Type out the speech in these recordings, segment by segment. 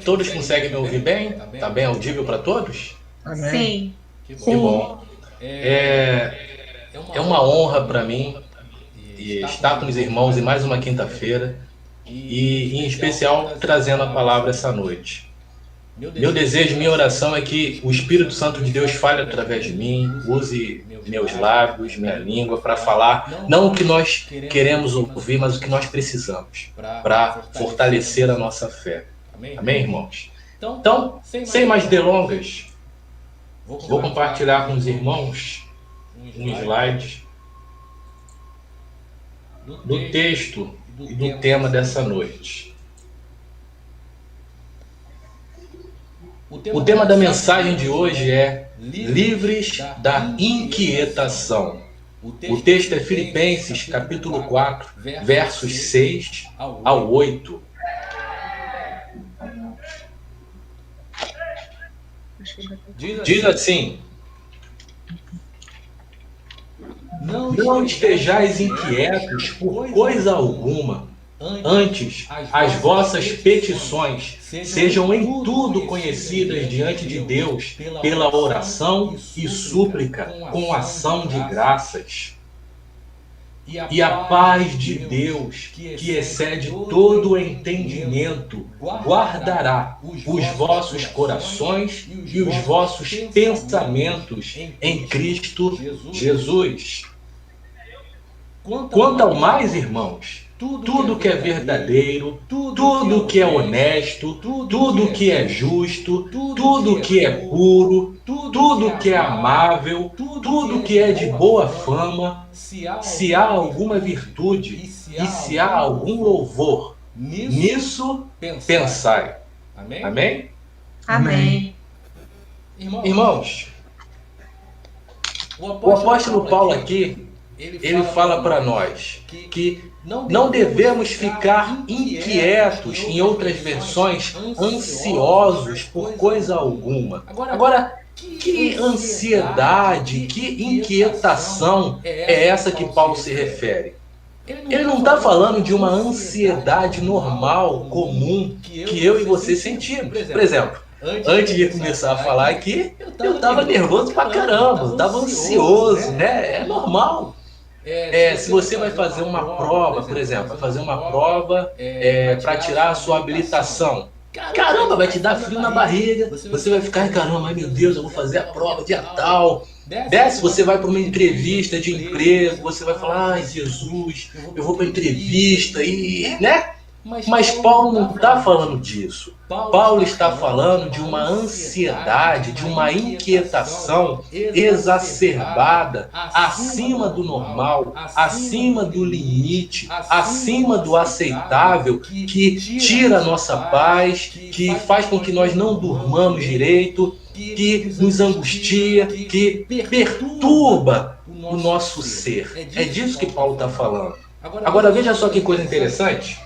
todos conseguem me ouvir bem? Tá bem audível para todos? Amém. Sim. Que Sim. bom. É uma honra para mim estar com os irmãos em mais uma quinta-feira e, em especial, trazendo a palavra essa noite. Meu desejo, minha oração é que o Espírito Santo de Deus fale através de mim, use meus lábios, minha língua para falar, não o que nós queremos ouvir, mas o que nós precisamos para fortalecer a nossa fé. Amém, irmãos? Então, sem mais delongas, vou compartilhar com os irmãos um slide do texto e do tema dessa noite. O tema da mensagem de hoje é Livres da Inquietação. O texto é Filipenses, capítulo 4, versos 6 ao 8. Diz assim: Não estejais inquietos por coisa alguma. Antes, as vossas petições sejam em tudo conhecidas diante de Deus pela oração e súplica com ação de graças. E a paz de Deus, que excede todo o entendimento, guardará os vossos corações e os vossos pensamentos em Cristo Jesus. Quanto ao mais, irmãos, tudo que é verdadeiro, tudo que é honesto, tudo que é justo, tudo que é puro, tudo que é amável, tudo que é de boa fama, se há alguma virtude e se há algum louvor, nisso pensai. Amém? Amém. Irmãos, o apóstolo Paulo aqui, ele fala para nós que não devemos ficar inquietos, em outras versões, ansiosos por coisa alguma. Agora, que ansiedade, que inquietação é essa que Paulo se refere? Ele não está falando de uma ansiedade normal, comum, que eu e você sentimos. Por exemplo, antes de começar a falar aqui, eu estava nervoso pra caramba, eu estava ansioso, né? É normal. Se você vai fazer uma prova, por exemplo, vai fazer uma prova para tirar a sua habilitação. Caramba, vai te dar frio na barriga, você vai ficar, caramba, ai meu Deus, eu vou fazer a prova dia tal. Desce, você vai para uma entrevista de emprego, você vai falar, ai Jesus, eu vou para entrevista e, né? Mas Paulo não está falando disso. Paulo está falando de uma ansiedade, de uma inquietação exacerbada, acima do normal, acima do limite, acima do aceitável, que tira a nossa paz, que faz com que nós não durmamos direito, que nos angustia, que perturba o nosso ser. É disso que Paulo está falando. Agora veja só que coisa interessante.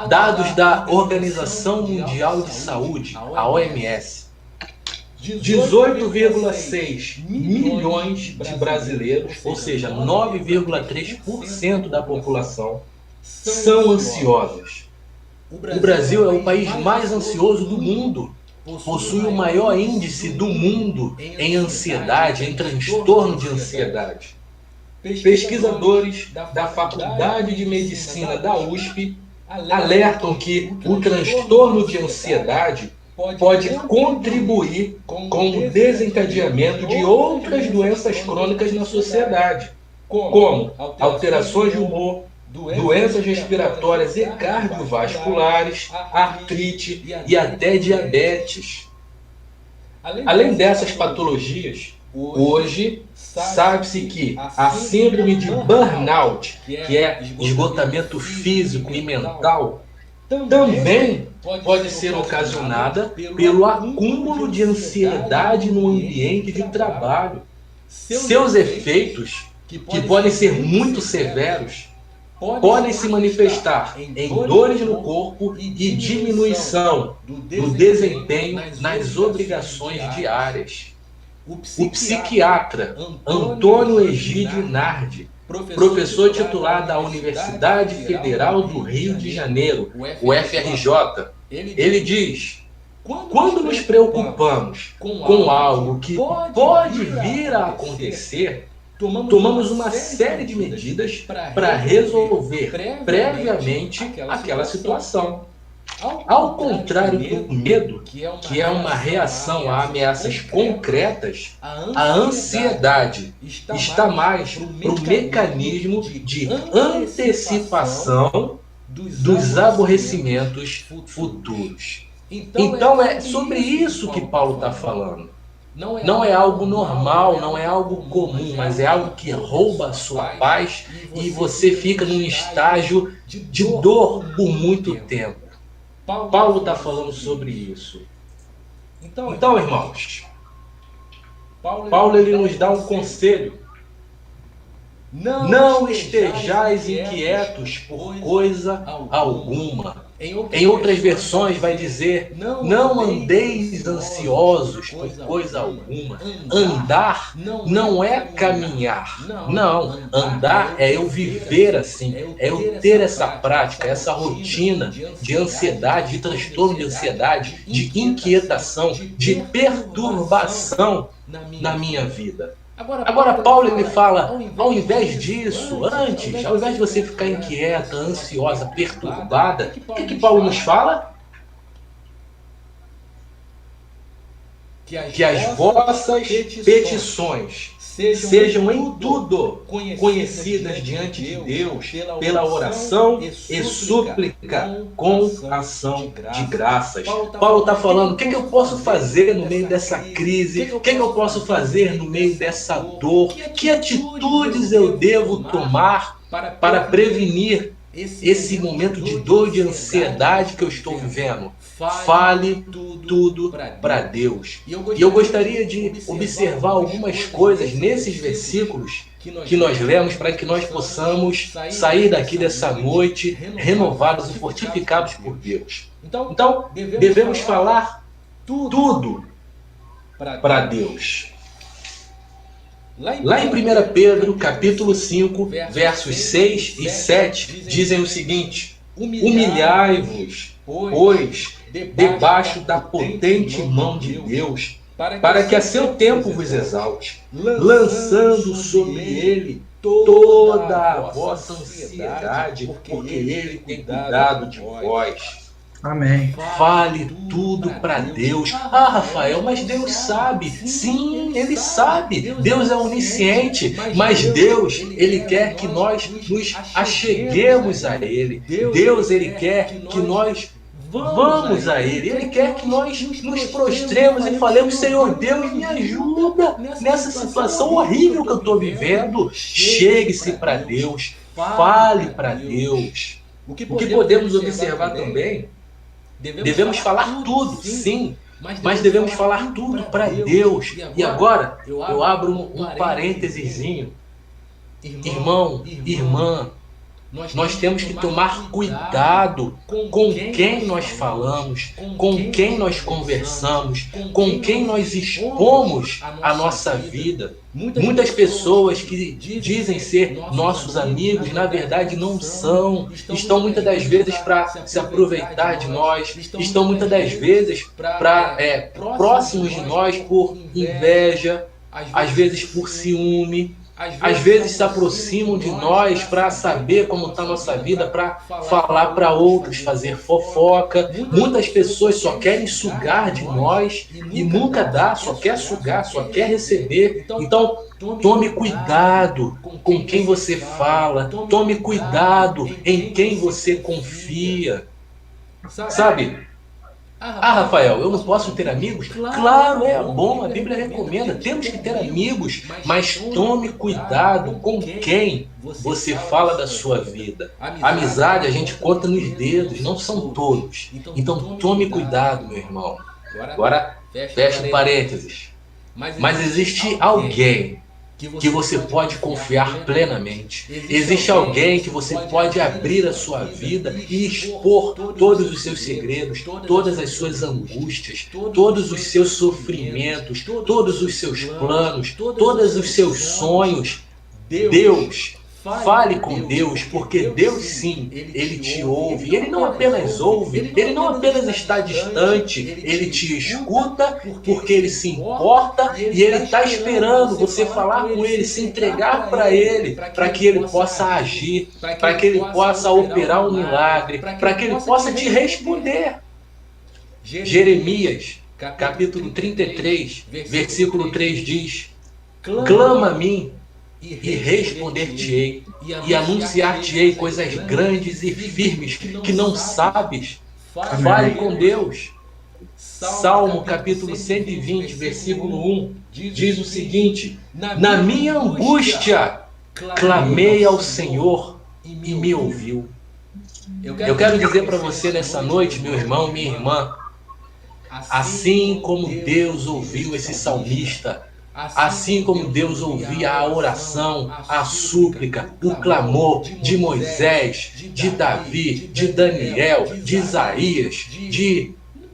Dados da Organização Mundial de Saúde, a OMS, 18,6 milhões de brasileiros, ou seja, 9,3% da população, são ansiosos. O Brasil é o país mais ansioso do mundo. Possui o maior índice do mundo em ansiedade, em transtorno de ansiedade. Pesquisadores da Faculdade de Medicina da USP alertam que o transtorno de ansiedade pode contribuir com o desencadeamento de outras doenças crônicas na sociedade, como alterações de humor, doenças respiratórias e cardiovasculares, artrite e até diabetes. Além dessas patologias, hoje sabe-se que a síndrome de burnout, que é esgotamento físico e mental, também pode ser ocasionada pelo acúmulo de ansiedade no ambiente de trabalho. Seus efeitos, que podem ser muito severos, podem se manifestar em dores no corpo e diminuição do desempenho nas obrigações diárias. O psiquiatra Antônio Egídio Nardi, professor titular da Universidade Federal do Rio de Janeiro, o FRJ, Ele diz: quando nos preocupamos com algo que pode vir a acontecer, tomamos uma série de medidas para resolver previamente aquela situação. Ao contrário do medo, que é uma reação a ameaças concretas, a ansiedade está mais para o mecanismo de antecipação dos aborrecimentos futuros. Então é sobre isso que Paulo está falando. Não é algo normal, não é algo comum, mas é algo que rouba a sua paz e você fica num estágio de dor por muito tempo. Paulo está falando sobre isso. Então, irmãos, Paulo ele nos dá um conselho. Não estejais inquietos por coisa alguma. Em outras versões vai dizer: não andeis ansiosos por coisa alguma. Andar não é caminhar. Não, andar é eu viver assim, é eu ter essa prática, essa rotina de ansiedade, de transtorno de ansiedade, de inquietação, de perturbação na minha vida. Agora Paulo ele fala, ao invés disso, antes, ao invés de você ficar inquieta, ansiosa, perturbada, o que Paulo nos fala? Que as vossas petições sejam em tudo conhecidas diante de Deus pela oração e súplica com ação de graças. Paulo está falando: o que eu posso fazer no meio dessa crise? O que eu posso fazer no meio dessa dor? Que atitudes eu devo tomar para prevenir esse momento de dor, de ansiedade que eu estou vivendo? Fale tudo para Deus. E eu gostaria de observar algumas coisas nesses versículos que nós lemos para que nós possamos sair daqui dessa noite renovados e fortificados por Deus. Então, devemos falar tudo para Deus. Lá em 1 Pedro, capítulo 5, versos 6 e 7, dizem o seguinte: humilhai-vos, pois, debaixo da potente mão de Deus, para que a seu tempo vos exalte, lançando sobre ele toda a vossa ansiedade, porque ele tem cuidado de vós. Amém. Fale tudo para Deus. Ah, Rafael, mas Deus sabe. Sim, Ele sabe. Deus é onisciente. Mas Deus, Ele quer que nós nos acheguemos a Ele. Deus, Ele quer que nós vamos a Ele. Ele quer que nós nos prostremos e falemos: Senhor Deus, me ajuda nessa situação horrível que eu estou vivendo. Chegue-se para Deus. Fale para Deus. O que podemos observar também, devemos falar tudo, sim, mas devemos falar tudo para Deus. E agora, eu abro um parêntesezinho. Irmão, irmã, nós temos que tomar cuidado com quem nós falamos, com quem nós conversamos, com quem nós expomos a nossa vida. Muitas pessoas que dizem ser nossos amigos, na verdade não são. Estão muitas das vezes para se aproveitar de nós, estão muitas das vezes próximos de nós por inveja, às vezes por ciúme. Às vezes se aproximam de nós para saber como está a nossa vida, para falar para outros, fazer fofoca. Muitas pessoas só querem sugar de nós e nunca dá, só quer sugar, só quer receber. Então, tome cuidado com quem você fala, tome cuidado em quem você confia. Sabe? Ah, Rafael, eu não posso ter amigos? Claro, é bom, a Bíblia recomenda, temos que ter amigos, mas tome cuidado com quem você fala da sua vida. Amizade a gente conta nos dedos, não são todos. Então tome cuidado, meu irmão. Agora, fecha parênteses. Mas existe alguém que você pode confiar plenamente. Existe alguém que você pode abrir a sua vida e expor todos os seus segredos, todas as suas angústias, todos os seus sofrimentos, todos os seus planos, todos os seus sonhos. Deus, Fale com Deus, porque Deus sim, Ele te ouve. Ele não apenas ouve, Ele não apenas está distante, Ele te escuta porque Ele se importa e Ele está esperando você falar com Ele, se entregar para Ele, para que Ele possa agir, para que Ele possa operar um milagre, para que Ele possa te responder. Jeremias, capítulo 33, versículo 3 diz: clama a mim e responder-te-ei, e anunciar-te-ei coisas grandes e firmes que não sabes. Fale com Deus. Salmo capítulo 120, versículo 1, diz o seguinte: na minha angústia clamei ao Senhor e me ouviu. Eu quero dizer para você nessa noite, meu irmão, minha irmã, assim como Deus ouviu esse salmista, assim como Deus ouvia a oração, a súplica, o clamor de Moisés, de Davi, de Daniel, de Isaías,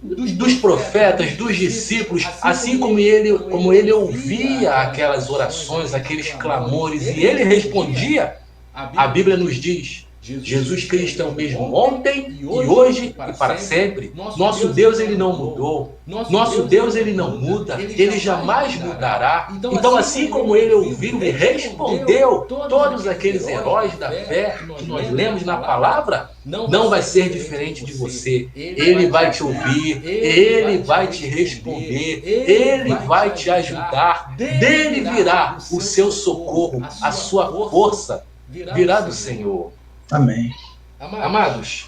dos profetas, dos discípulos, assim como ele ouvia aquelas orações, aqueles clamores, e ele respondia, a Bíblia nos diz: Jesus Cristo é o mesmo ontem e hoje e para sempre. Nosso Deus, Ele não mudou. Nosso Deus, Ele não muda. Ele jamais mudará. Então, assim como Ele ouviu e respondeu todos aqueles heróis da fé que nós lemos na palavra, não vai ser diferente de você. Ele vai te ouvir, Ele vai te responder, Ele vai te ajudar. Dele virá o seu socorro, a sua força virá do Senhor. Amém. Amados,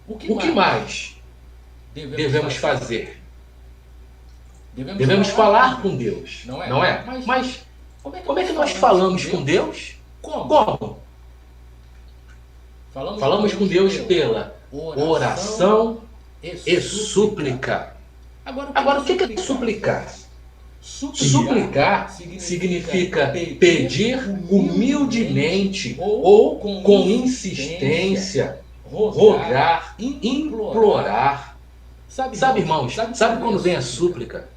o que mais devemos fazer? Devemos falar com Deus, não é? Mas como é que nós falamos com Deus? Como? Falamos com Deus pela oração e súplica. Agora, o que é suplicar? Suplicar significa pedir humildemente ou com insistência, rogar, implorar. Sabe, irmãos, sabe quando vem a súplica?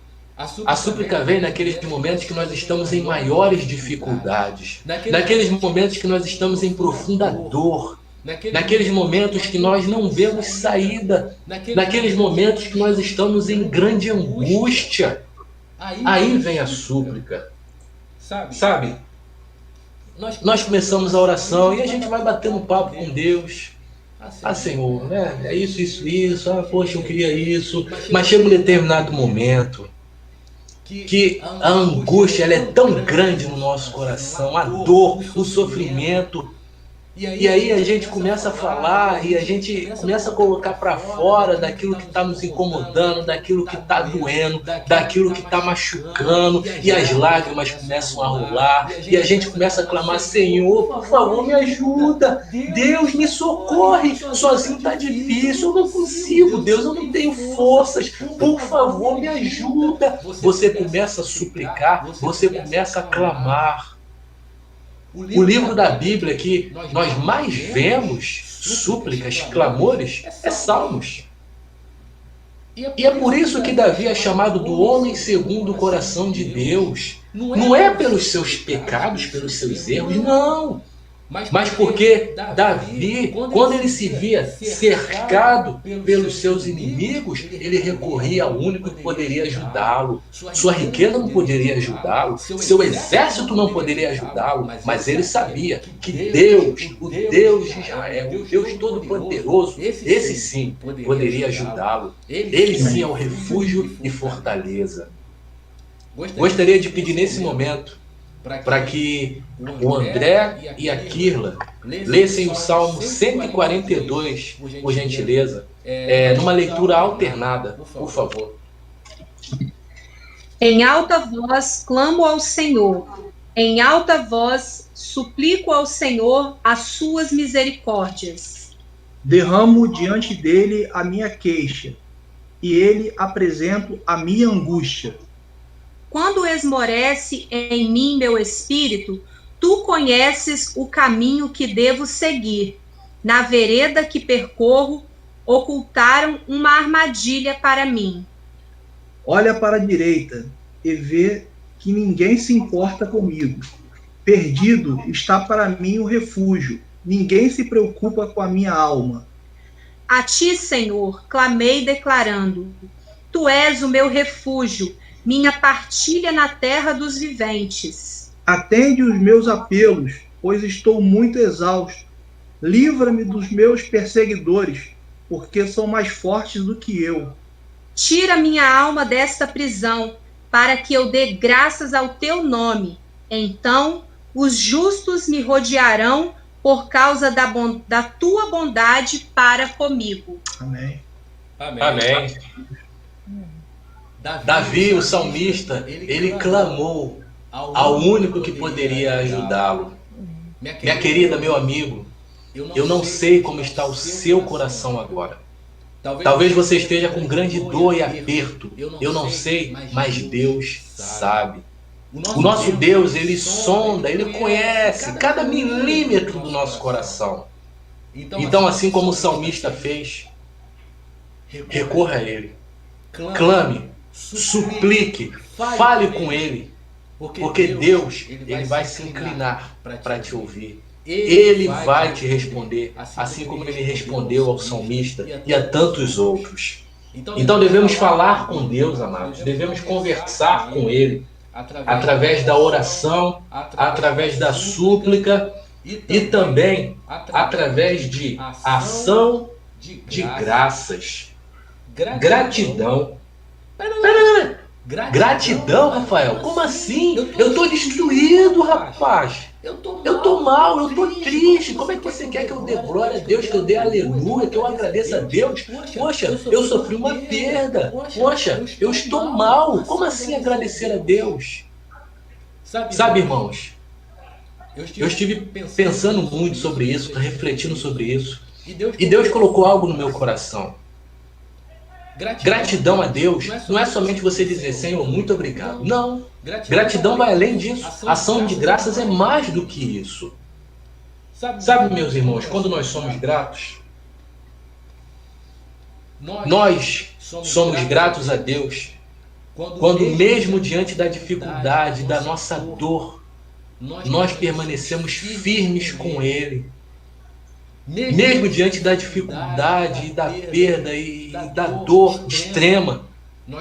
A súplica vem naqueles momentos que nós estamos em maiores dificuldades, naqueles momentos que nós estamos em profunda dor, naqueles momentos que nós não vemos saída, naqueles momentos que nós estamos em grande angústia. Aí vem a súplica. Sabe? Nós começamos a oração e a gente vai batendo papo com Deus. Ah, Senhor, né? É isso. Ah, poxa, eu queria isso. Mas chega um determinado momento que a angústia ela é tão grande no nosso coração, a dor, o sofrimento. E aí a gente começa a falar e a gente começa a colocar para fora daquilo que está nos incomodando, daquilo que está doendo, daquilo que está machucando, e as lágrimas começam a rolar, e a gente começa a clamar: Senhor, por favor, me ajuda, Deus, me socorre, sozinho está difícil, eu não consigo, Deus, eu não tenho forças, por favor, me ajuda. Você começa a suplicar, você começa a clamar. O livro da Bíblia que nós mais vemos súplicas, clamores, é Salmos. E é por isso que Davi é chamado do homem segundo o coração de Deus. Não é pelos seus pecados, pelos seus erros, não. Mas porque Davi, quando ele se via cercado pelos seus inimigos, ele recorria ao único que poderia ajudá-lo. Sua riqueza não poderia ajudá-lo, seu exército não poderia ajudá-lo, mas ele sabia que Deus, o Deus de Israel, o Deus Todo-Poderoso, esse sim poderia ajudá-lo. Ele sim é o refúgio e fortaleza. Gostaria de pedir nesse momento para que o André e a Kirla lessem o Salmo 142, por gentileza, numa leitura alternada, por favor. Em alta voz clamo ao Senhor, em alta voz suplico ao Senhor as suas misericórdias. Derramo diante dele a minha queixa, e ele apresento a minha angústia. Quando esmorece em mim meu espírito, tu conheces o caminho que devo seguir. Na vereda que percorro, ocultaram uma armadilha para mim. Olha para a direita e vê que ninguém se importa comigo. Perdido está para mim o refúgio. Ninguém se preocupa com a minha alma. A ti, Senhor, clamei declarando: Tu és o meu refúgio, minha partilha na terra dos viventes. Atende os meus apelos, pois estou muito exausto. Livra-me dos meus perseguidores, porque são mais fortes do que eu. Tira minha alma desta prisão, para que eu dê graças ao teu nome. Então os justos me rodearão por causa da tua bondade para comigo. Amém. Amém. Davi, o salmista, ele clamou ao único que poderia ajudá-lo. Minha querida, meu amigo, eu não sei como está o seu coração agora. Talvez você esteja com grande dor e aperto. Eu não sei, mas Deus sabe. O nosso Deus, ele sonda, ele conhece cada milímetro do nosso coração. Então, assim como o salmista fez, recorra a ele. Clame, suplique, fale com ele. Porque Deus, ele vai se inclinar para te ouvir. Ele vai te responder, assim como ele respondeu ao salmista e a tantos outros. Então devemos falar com Deus, amados. Devemos conversar com ele através da oração, através da súplica e também através de ação de graças. Gratidão. Gratidão, Rafael? Como assim? Eu estou destruído, rapaz. Eu tô mal, eu tô triste. Como é que você quer que eu dê glória a Deus, que eu dê aleluia, que eu agradeça a Deus? Poxa, eu sofri uma perda. Poxa, eu estou mal. Como assim agradecer a Deus? Sabe, irmãos, eu estive pensando muito sobre isso, refletindo sobre isso. E Deus colocou algo no meu coração. Gratidão a Deus não é somente você dizer: Senhor, muito obrigado. Não. Gratidão vai além disso. Ação de graças é mais do que isso. Sabe, meus irmãos, quando nós somos gratos, nós somos gratos a Deus quando mesmo diante da dificuldade, da nossa dor, nós permanecemos firmes com Ele. Mesmo diante da dificuldade, da perda e da dor extrema,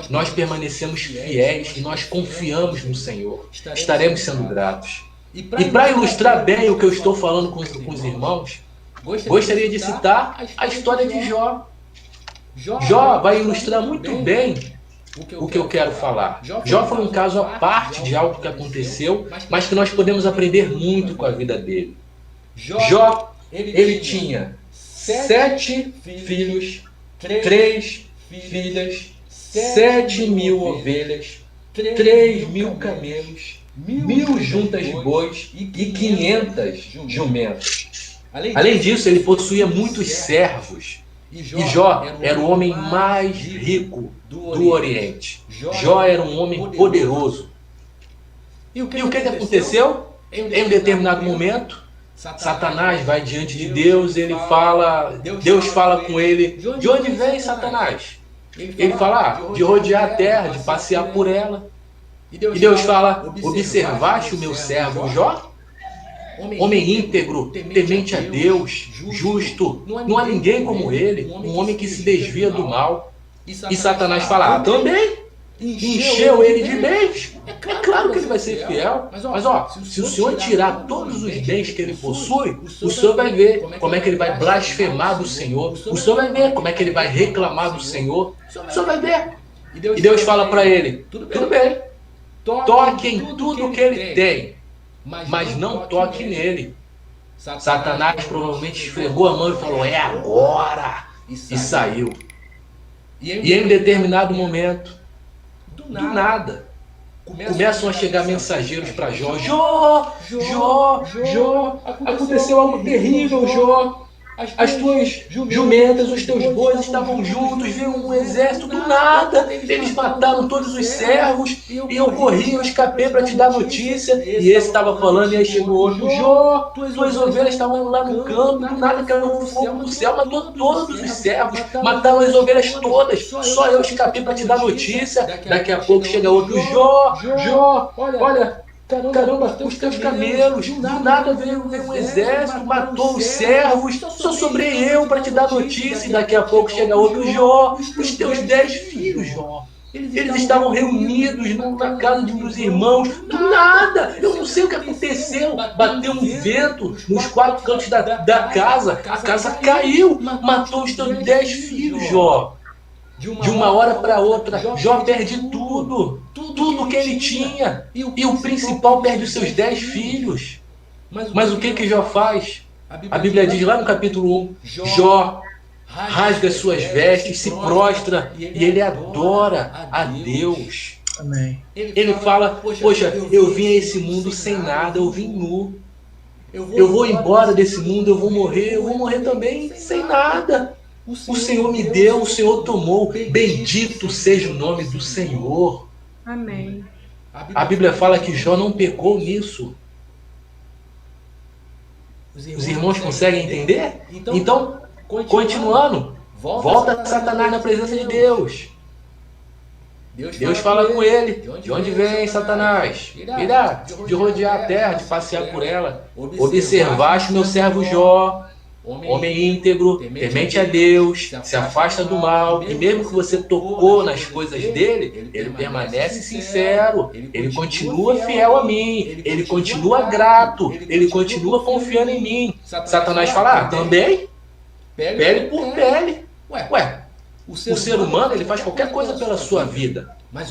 nós permanecemos fiéis e nós confiamos no Senhor. Estaremos sendo gratos. E para ilustrar bem o que eu estou falando com os irmãos, gostaria de citar a história de Jó. Jó vai ilustrar muito bem o que eu quero falar. Jó foi um caso à parte de algo que aconteceu, mas que nós podemos aprender muito com a vida dele. Jó, ele tinha 7 filhos, 3 filhas, 7.000 ovelhas, 3.000 camelos, 1.000 juntas de bois e 500 jumentos. Além disso, ele possuía muitos servos. E Jó era o homem mais rico do Oriente. Jó era um homem poderoso. E o que aconteceu? Em um determinado momento, Satanás vai diante de Deus, Deus fala com ele: de onde vem, Satanás? Ele fala: de rodear a terra, de passear por ela. E Deus fala: observaste o meu servo Jó? Homem íntegro, temente a Deus, justo, não há ninguém como ele, um homem que se desvia do mal. E Satanás fala: também encheu ele de bens. É claro que ele vai ser fiel. Mas se o Senhor tirar todos os bens que ele possui, o Senhor vai ver como é que ele vai blasfemar do Senhor. O Senhor vai ver como é que ele vai reclamar do Senhor. O Senhor vai ver. E Deus fala para ele: tudo bem, toque em tudo que ele tem, mas não toque nele. Satanás provavelmente esfregou a mão e falou: é agora! E saiu. E em um determinado momento, do nada, começam a chegar mensageiros para Jó: Jó, aconteceu algo terrível, Jó. As tuas jumentas, os teus bois estavam juntos, veio um exército do nada, eles mataram todos os servos, e eu corri, eu escapei para te dar notícia. E esse estava falando, e aí chegou outro: Jó, tuas ovelhas estavam lá no campo, do nada caiu um fogo do céu, matou todos os servos, mataram as ovelhas todas, só eu escapei para te dar notícia. Daqui a pouco chega outro: Jó, olha, Caramba, os teus camelos, do nada veio um exército, matou os servos, só sobrei eu para te dar notícia, e daqui a pouco chega outro Jó, os teus 10 filhos, Jó. Eles estavam reunidos na casa de meus irmãos, do nada, eu não sei o que aconteceu, bateu um vento nos 4 cantos da casa, a casa caiu, matou os teus 10 filhos, Jó. De uma hora para outra, Jó perde tudo que ele tinha, e o principal perde os seus 10 filhos. Mas o que Jó faz? A Bíblia diz lá no capítulo 1, Jó rasga suas vestes, se prostra e ele adora a Deus. Amém. Ele fala, poxa, eu vim a esse mundo sem nada, eu vim nu. Eu vou embora desse mundo, eu vou morrer também sem nada. O Senhor me deu, o Senhor tomou. Bendito seja o nome do Senhor. Amém. A Bíblia fala que Jó não pecou nisso. Os irmãos conseguem entender? Então, continuando, volta Satanás na presença de Deus. Deus fala com ele, de onde vem Satanás? Mira, de rodear a terra, de passear por ela. Observaste meu servo Jó, homem íntegro, temente a Deus, se afasta do mal, e mesmo que você tocou nas coisas dele, ele permanece sincero, ele continua fiel a mim, ele continua grato, ele continua confiando em mim. Satanás fala, também? Pele por pele. Ué, o ser humano ele faz qualquer coisa pela sua vida, mas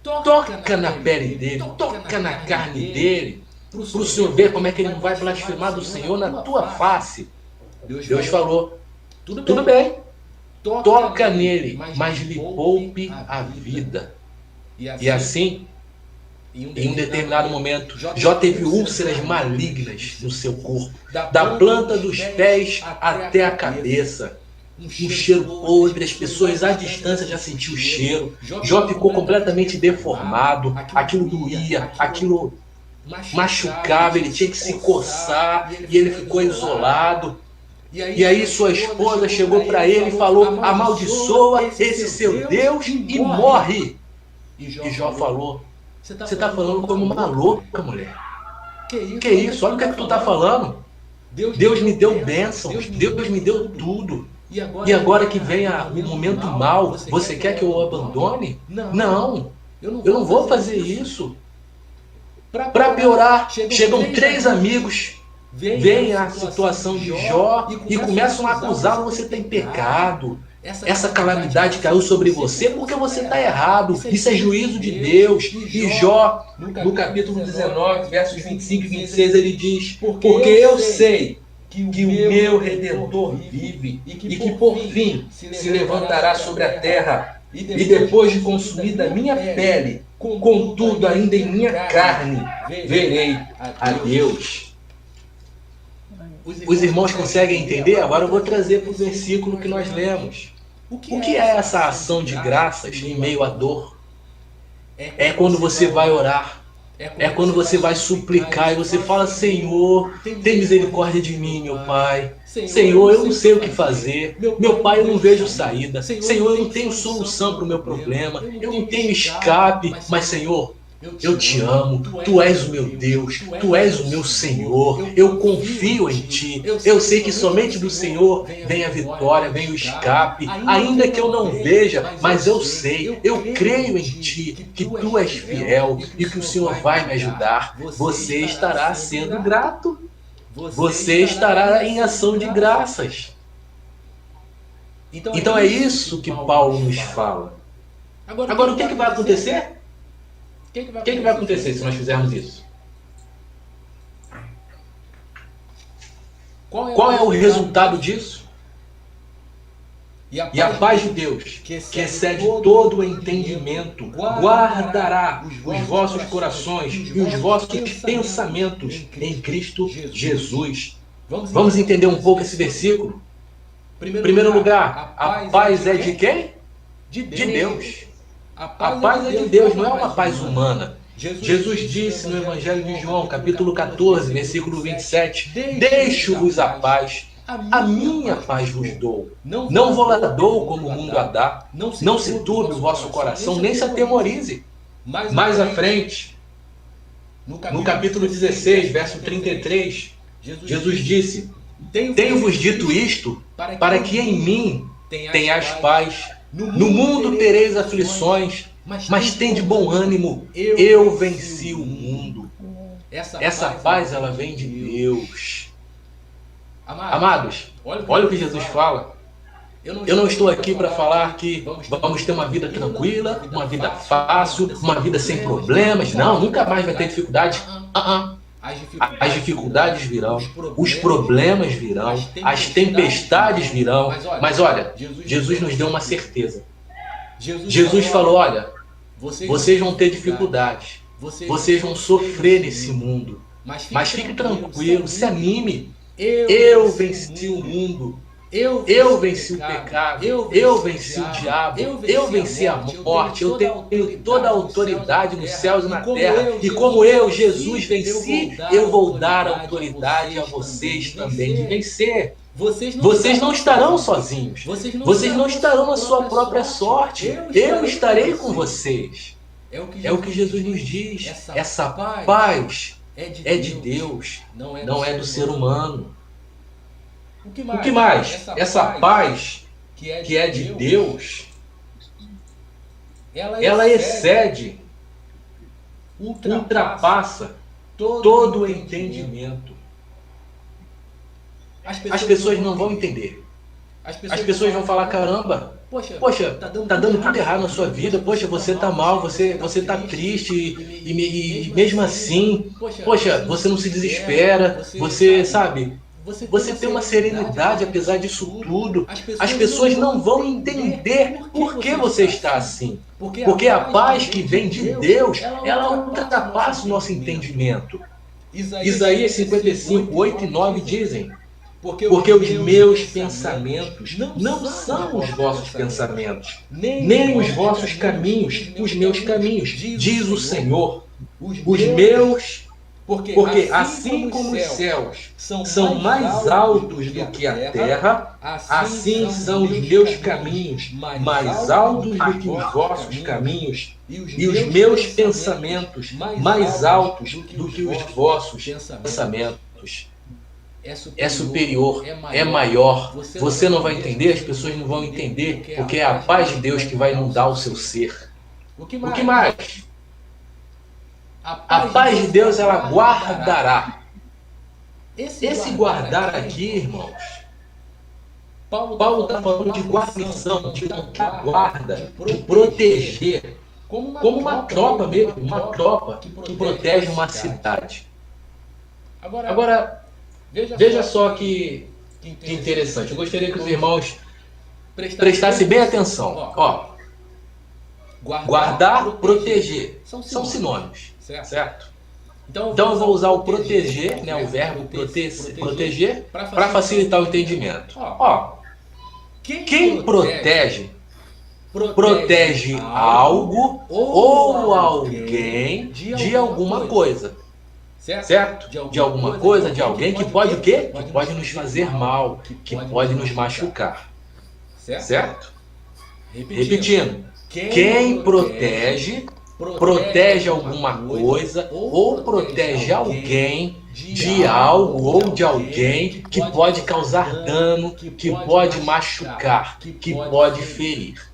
toca na pele dele, toca na carne dele, para o Senhor ver como é que ele não vai blasfemar do Senhor na tua face. Deus falou, tudo bem, toca nele, mas lhe poupe a vida. E assim, em um determinado momento, Jó teve úlceras malignas no seu corpo, da planta dos pés até a cabeça. Um cheiro podre, as pessoas à distância já sentiam o cheiro. Jó ficou completamente deformado, aquilo doía, aquilo machucava, ele tinha que se coçar e ele ficou isolado. E aí sua esposa chegou para ele e falou, amaldiçoa esse seu Deus e morre. E Jó falou, você está falando como uma louca, mulher. Que isso? Olha o que é que tu está falando. Deus me deu bênçãos, Deus me deu tudo. E agora que vem o momento mau, você quer que eu o abandone? Não, eu não vou fazer isso. Para piorar, chegam 3 amigos, veem a situação de Jó e começam a acusá-lo, você tem pecado. Essa calamidade caiu sobre você porque você está errado. Isso é juízo de Deus. E Jó, no capítulo 19, versos 25 e 26, ele diz, porque eu sei que o meu Redentor vive e que por fim se levantará sobre a terra, e depois de consumida a minha pele, contudo ainda em minha carne, verei a Deus. Os irmãos conseguem entender? Agora eu vou trazer para o versículo que nós lemos. O que é essa ação de graças em meio à dor? É quando você vai orar. É quando você vai suplicar e você fala, Senhor, tem misericórdia de mim, meu Pai. Senhor, eu não sei o que fazer. Meu Pai, eu não vejo saída. Senhor, eu não tenho solução para o meu problema. Eu não tenho escape. Mas, Senhor, eu te amo, Tu és o meu Deus, Tu és o meu Senhor, eu confio em Ti, eu sei que somente do Senhor vem a vitória, vem o escape, ainda que eu não veja, mas eu sei, eu creio em Ti, que Tu és fiel e que o Senhor vai me ajudar. Você estará sendo grato, você estará em ação de graças. Então é isso que Paulo nos fala. Agora o que vai acontecer? O que vai acontecer se nós fizermos isso? Qual é o resultado disso? E a paz de Deus, que excede todo o entendimento, guardará os vossos corações e os vossos pensamentos em Cristo Jesus. Vamos entender um pouco esse versículo? Em primeiro lugar, a paz é de quem? De Deus. A paz é de Deus, não é uma paz humana. Jesus disse no Evangelho de João, capítulo 14, versículo 27, deixo-vos a paz, a minha paz vos dou. Não vou lá dou como o mundo a dá. Não se turbe o vosso coração, nem se atemorize. Mais à frente, No capítulo 16, verso 33, Jesus disse: Tenho-vos dito isto para que em mim tenhais paz. No mundo tereis aflições, mas tende bom ânimo, eu venci o mundo. Essa paz, ela vem de Deus. Amados, olha o que Jesus fala. Eu não estou aqui para falar que vamos ter uma vida tranquila, uma vida fácil, uma vida sem problemas. Não, nunca mais vai ter dificuldades. As dificuldades virão, os problemas virão, as tempestades virão. Mas olha, Jesus nos deu uma certeza. Jesus falou: olha, vocês vão ter dificuldades, vocês vão sofrer nesse mundo, mas fique tranquilo, se anime. Eu venci o mundo. Eu venci o pecado, eu venci o diabo, eu venci a morte, eu tenho toda a autoridade nos céus e na terra. E como eu, Jesus, venci, eu vou dar autoridade a vocês também de vencer. Vocês não estarão sozinhos, vocês não estarão na sua própria sorte, eu estarei com vocês. É o que Jesus nos diz, essa paz é de Deus, não é do ser humano. O que mais? Essa paz que é de Deus, ela excede, ultrapassa todo o entendimento. As pessoas não vão entender. As pessoas vão falar: caramba, poxa, tá dando tudo errado na sua vida, poxa, você tá mal, você tá triste, e mesmo assim, poxa, você não se desespera, você sabe... Você tem uma serenidade apesar disso tudo. As pessoas não vão entender por que você está assim. Porque a paz que vem de Deus, ela ultrapassa o nosso entendimento. Isaías 55, 8 e 9 dizem: porque os meus pensamentos não são os vossos pensamentos, nem os vossos caminhos, os meus caminhos, diz o Senhor. Os meus... Porque assim como os céus são mais altos do que a terra, assim são os meus caminhos mais altos do que os vossos caminhos, e os meus pensamentos mais altos do que os vossos pensamentos. É superior, é maior. Você não vai entender, as pessoas não vão entender, porque é a paz de Deus que vai inundar o seu ser. O que mais? A paz de Deus, ela guardará. Esse guardar aqui, irmãos, Paulo está falando de guarnição, de guarda, de proteger, como uma tropa mesmo, uma tropa que protege uma cidade. Agora, veja só que interessante. Eu gostaria que os irmãos prestassem bem atenção. Ó, guardar, proteger, são sinônimos. Certo? Então eu vou usar o proteger, né, o verbo proteger, para facilitar o entendimento. Ó, quem protege algo ou alguém de alguma coisa. Certo? De alguma coisa, de alguém que pode o quê? Que pode nos fazer mal, que pode nos machucar. Certo? Repetindo. Quem protege alguma coisa ou protege alguém de algo ou de alguém que pode causar dano, que pode machucar, que pode ferir.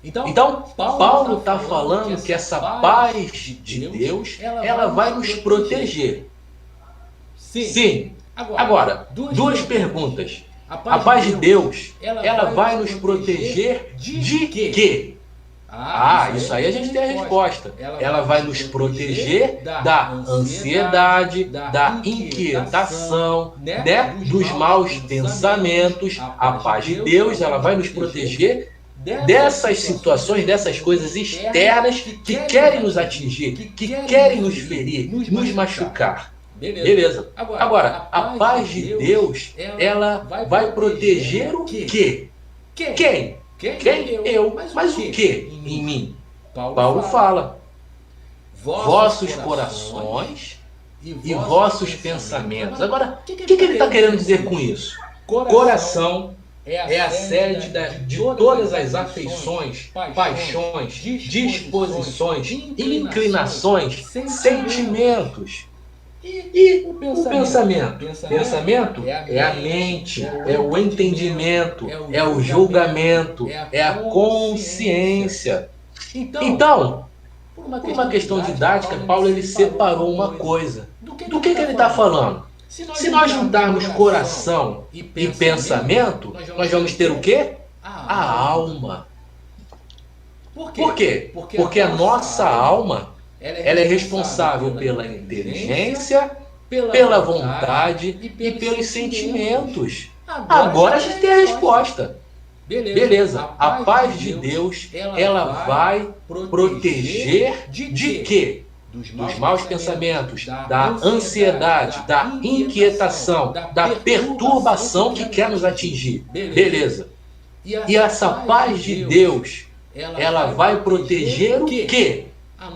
Então, Paulo está falando que essa paz de Deus, ela vai nos proteger. Sim. Agora, duas perguntas. A paz de Deus, ela vai nos proteger de quê? Isso aí a gente tem a resposta. Ela vai nos proteger da ansiedade, da inquietação, né? Dos maus pensamentos. A paz de Deus, ela vai nos proteger dessas situações, dessas coisas externas que querem nos atingir, que querem nos ferir, nos machucar. Beleza. Agora, a paz de Deus, ela vai proteger o quê? Quem? Eu. Mas o que em mim? Paulo fala: vossos corações e vossos pensamentos. Agora, o que ele está querendo dizer com isso? Coração é a sede de todas as afeições, paixões, disposições, inclinações, sentimentos. E o pensamento? Pensamento é a mente, é o entendimento, é o julgamento, é a consciência. Então, por uma questão didática, Paulo ele separou uma coisa. Do que ele está falando? Se nós juntarmos coração e pensamento, nós vamos ter o quê? A alma. Por quê? Porque a nossa alma ela é responsável pela inteligência, pela vontade e pelos sentimentos. Agora a gente tem a resposta. Beleza, a paz de Deus, ela vai proteger de quê? Dos maus pensamentos, da ansiedade, da inquietação, da perturbação que quer nos atingir. Beleza. E essa paz de Deus, ela vai proteger o quê?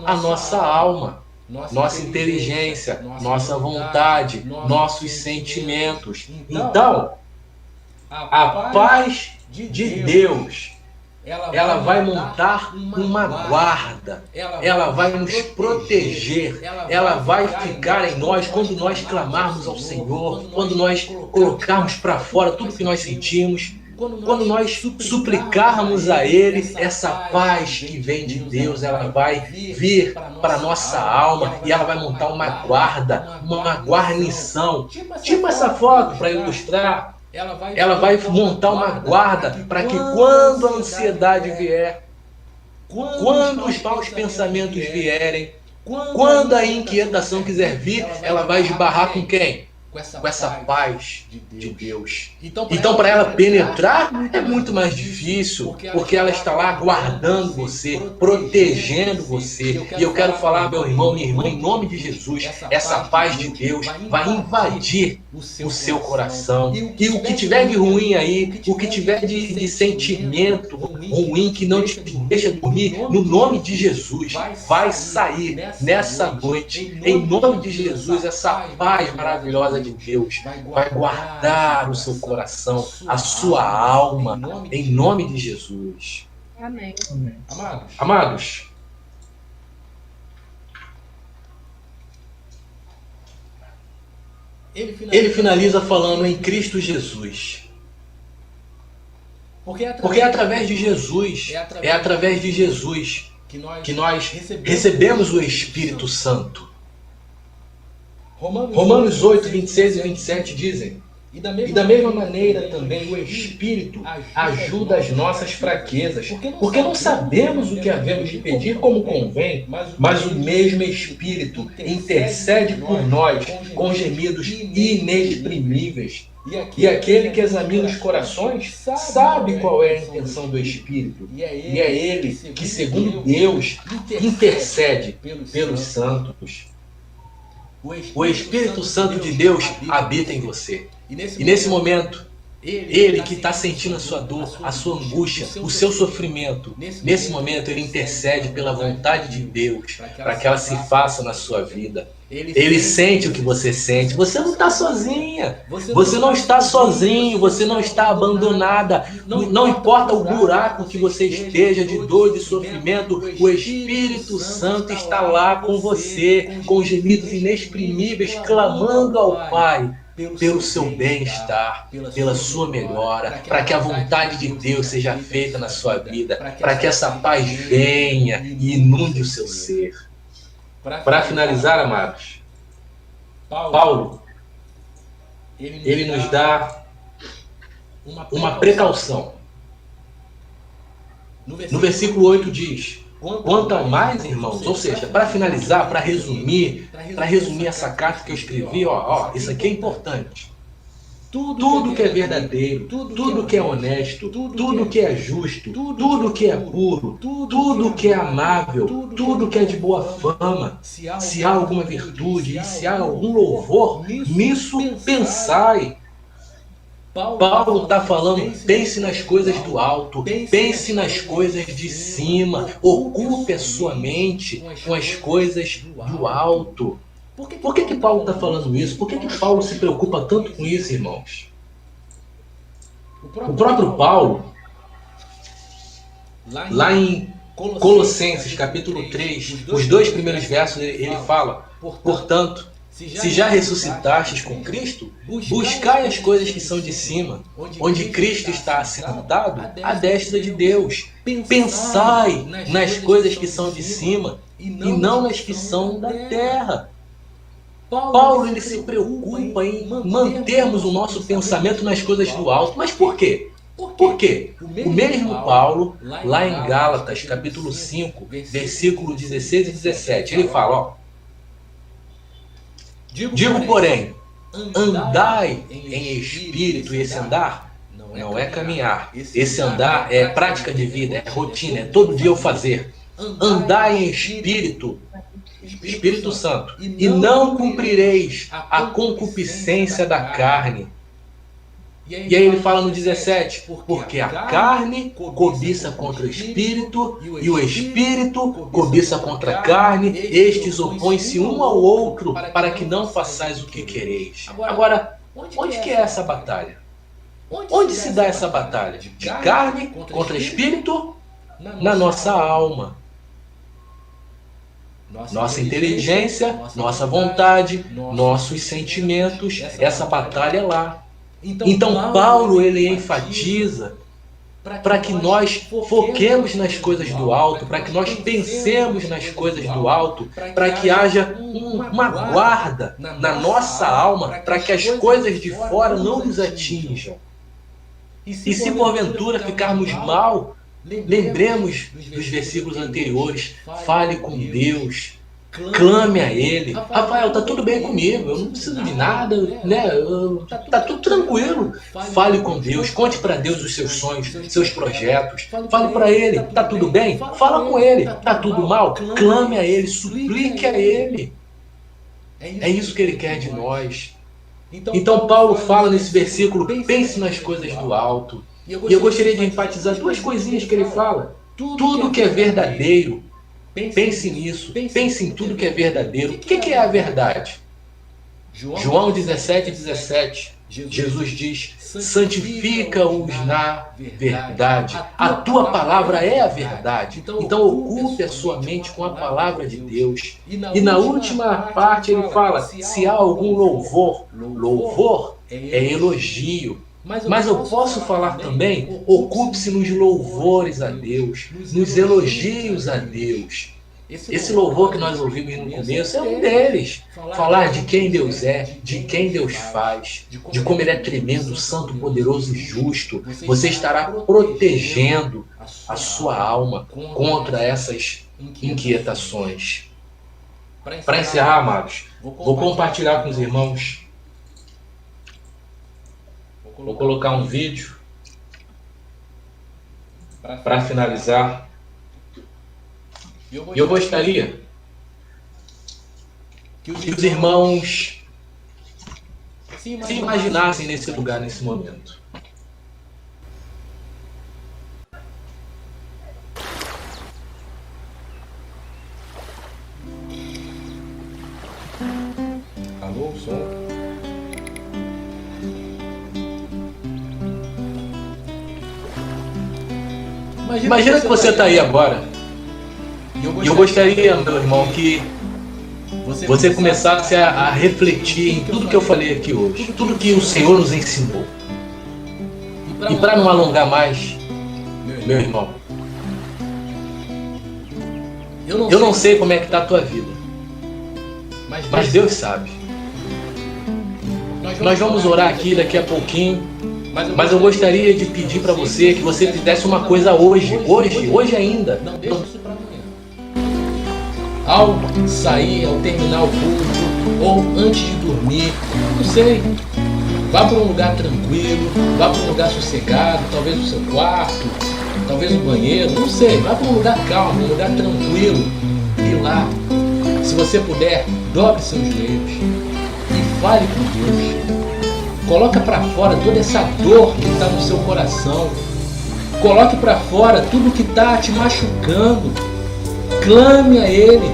A nossa alma, nossa inteligência, nossa vontade, nossos sentimentos. Então, a paz de Deus, ela vai montar uma guarda, ela vai nos proteger, ela vai ficar em nós quando nós clamarmos ao Senhor, quando nós colocarmos para fora tudo que nós sentimos, quando nós suplicarmos a Ele, essa paz que vem de Deus, ela vai vir para a nossa alma e ela vai montar uma guarda, uma guarnição. Tipo essa foto para ilustrar. Ela vai montar uma guarda para que quando a ansiedade vier, quando os maus pensamentos vierem, quando a inquietação quiser vir, ela vai esbarrar com quem? Com essa paz de Deus. Então, para ela penetrar, é muito mais difícil, porque ela está lá guardando você, protegendo você. E eu quero falar, meu irmão, minha irmã, em nome de Jesus, essa paz de Deus vai invadir o seu coração. E o que tiver de ruim aí, o que tiver de sentimento ruim que não te deixa dormir, no nome de Jesus, vai sair nessa noite. Em nome de Jesus, essa paz maravilhosa de Deus vai guardar o seu coração, a sua alma, em nome de Jesus. Amém. Amados, ele finaliza falando em Cristo Jesus. Porque é através de Jesus, que nós recebemos o Espírito Santo. Romanos 8, 26 e 27 dizem: E da mesma maneira também o Espírito ajuda as nossas fraquezas, porque não sabemos o que havemos de pedir como convém, mas o mesmo Espírito intercede por nós com gemidos inexprimíveis. E aquele que examina os corações sabe qual é a intenção do Espírito. E é ele que, segundo Deus, intercede pelos santos. O Espírito Santo de Deus habita em você. E nesse momento, Ele que está sentindo a sua dor, a sua angústia, o seu sofrimento, nesse momento Ele intercede pela vontade de Deus para que ela se faça na sua vida. Ele sente o que você sente. Você não está sozinha. Você não está sozinho. Você não está abandonada. Não importa o buraco que você esteja de dor e de sofrimento, o Espírito Santo está lá com você, com gemidos inexprimíveis, clamando ao Pai pelo seu bem-estar, pela sua melhora, para que a vontade de Deus seja feita na sua vida, para que essa paz venha e inunde o seu ser. Para finalizar, amados, Paulo, ele nos dá uma precaução. No versículo 8 diz: quanto ao mais, irmãos, ou seja, para finalizar, para resumir essa carta que eu escrevi, isso aqui é importante. Tudo que é verdadeiro, tudo que é honesto, tudo que é justo, tudo que é puro, tudo que é amável, tudo que é de boa fama, se há alguma virtude e se há algum louvor, nisso pensai. Paulo está falando, pense nas coisas do alto, pense nas coisas de cima, ocupe a sua mente com as coisas do alto. Por que Paulo está falando isso? Por que Paulo se preocupa tanto com isso, irmãos? O próprio Paulo, lá em Colossenses capítulo 3, os 2 primeiros versos, ele fala: portanto, se já ressuscitastes com Cristo, buscai as coisas que são de cima, onde Cristo está assentado à destra de Deus. Pensai nas coisas que são de cima e não nas que são da terra. Paulo, ele se preocupa em mantermos o nosso pensamento nas coisas do alto. Mas por quê? Por quê? O mesmo Paulo, lá em Gálatas, capítulo 5, versículo 16 e 17, ele fala, ó: digo, porém, andai em espírito, e esse andar não é caminhar. Esse andar é prática de vida, é rotina, é todo dia eu fazer. Andai em espírito, Espírito Santo, e não cumprireis a concupiscência da carne. E aí ele fala no 17, porque a carne cobiça contra o espírito, e o espírito cobiça contra a carne, estes opõem-se um ao outro, para que não façais o que quereis. Agora, onde que é essa batalha? Onde se dá essa batalha? De carne contra espírito? Na nossa alma. Nossa inteligência, nossa vontade, nossos sentimentos, essa batalha é lá. Então Paulo, ele enfatiza para que nós foquemos nas coisas do alto, para que nós pensemos nas coisas do alto, para que haja uma guarda na nossa alma, para que as coisas de fora não nos atinjam. E se porventura ficarmos mal, lembremos dos versículos anteriores, fale com Deus, clame a Ele. Rafael, tá tudo bem comigo, eu não preciso de nada, né? Tá tudo tranquilo. Fale com Deus, conte para Deus os seus sonhos, seus projetos. Fale para Ele, tá tudo bem? Fala com Ele. Tá tudo mal? Clame a Ele, suplique a Ele. É isso que Ele quer de nós. Então Paulo fala nesse versículo, pense nas coisas do alto. E eu gostaria de enfatizar 2 coisinhas que ele fala. Tudo que é verdadeiro, pense nisso. Pense em tudo que é verdadeiro. O que é a verdade? João 17:17. Jesus diz, santifica-os na verdade. A tua palavra é a verdade. Então ocupe a sua mente com a palavra de Deus. E na última parte ele fala, se há algum louvor, louvor é elogio. Mas eu posso falar também, ocupe-se nos louvores a Deus, nos elogios a Deus. Esse louvor que nós ouvimos no começo é um deles. Falar de quem Deus é, de quem Deus faz, de como Ele é tremendo, santo, poderoso e justo. Você estará protegendo a sua alma contra essas inquietações. Para encerrar, amados, vou compartilhar com os irmãos. Vou colocar um vídeo para finalizar. E eu gostaria que os irmãos se imaginassem nesse lugar, nesse momento. Alô, som? Imagina que você está aí agora. E eu gostaria, meu irmão, que você começasse a refletir em tudo que eu falei aqui hoje. Tudo que o Senhor nos ensinou. E para não alongar mais, meu irmão, eu não sei como é que está a tua vida. Mas Deus sabe. Nós vamos orar aqui daqui a pouquinho. Mas eu gostaria de pedir para você que você fizesse uma coisa hoje ainda. Ao sair, ao terminar o culto, ou antes de dormir, não sei. Vá para um lugar tranquilo, vá para um lugar sossegado, talvez o seu quarto, talvez o banheiro, não sei. Vá para um lugar calmo, um lugar tranquilo. E lá, se você puder, dobre seus joelhos e fale com Deus. Coloca para fora toda essa dor que está no seu coração. Coloque para fora tudo que está te machucando. Clame a Ele.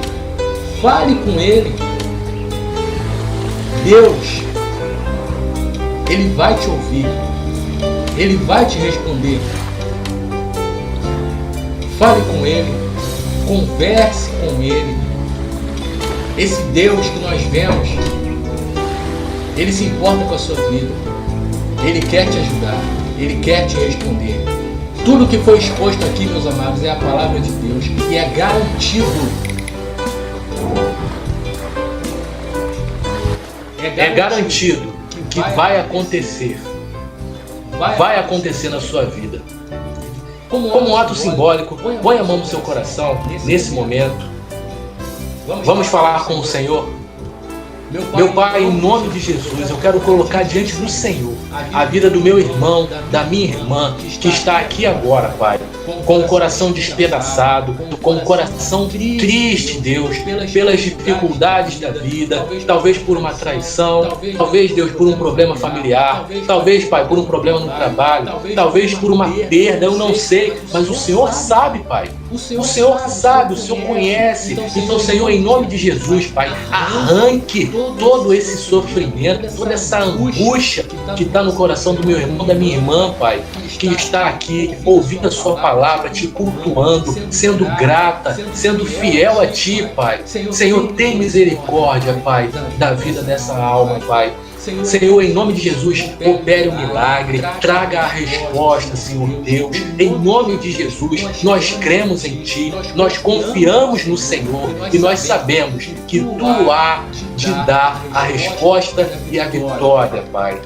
Fale com Ele. Deus, Ele vai te ouvir. Ele vai te responder. Fale com Ele, converse com Ele. Esse Deus que nós vemos, Ele se importa com a sua vida. Ele quer te ajudar, Ele quer te responder. Tudo que foi exposto aqui, meus amados, é a palavra de Deus e é garantido. É garantido que vai acontecer. Vai acontecer na sua vida. Como um ato simbólico, põe a mão no seu coração nesse momento. Vamos falar com o Senhor. Meu Pai, em nome de Jesus, eu quero colocar diante do Senhor a vida do meu irmão, da minha irmã, que está aqui agora, Pai, com o coração despedaçado, com o coração triste, Deus, pelas dificuldades da vida, talvez por uma traição, talvez, Deus, por um problema familiar, talvez, Pai, por um problema no trabalho, talvez por uma perda, eu não sei, mas o Senhor sabe, Pai. O Senhor sabe, o Senhor conhece. Então, Senhor, em nome de Jesus, Pai, arranque todo esse sofrimento, toda essa angústia que está no coração do meu irmão, da minha irmã, Pai, que está aqui ouvindo a sua palavra, te cultuando, sendo grata, sendo fiel a Ti, Pai. Senhor, tem misericórdia, Pai, da vida dessa alma, Pai. Senhor, em nome de Jesus, opere o milagre, traga a resposta, Senhor Deus. Em nome de Jesus, nós cremos em Ti, nós confiamos no Senhor e nós sabemos que Tu há de dar a resposta e a vitória, Pai.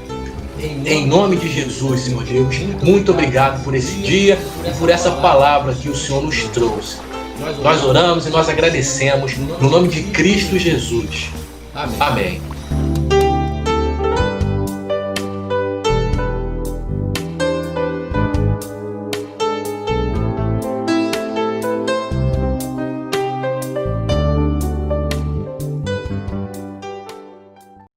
Em nome de Jesus, Senhor Deus, muito obrigado por esse dia e por essa palavra que o Senhor nos trouxe. Nós oramos e nós agradecemos no nome de Cristo Jesus. Amém.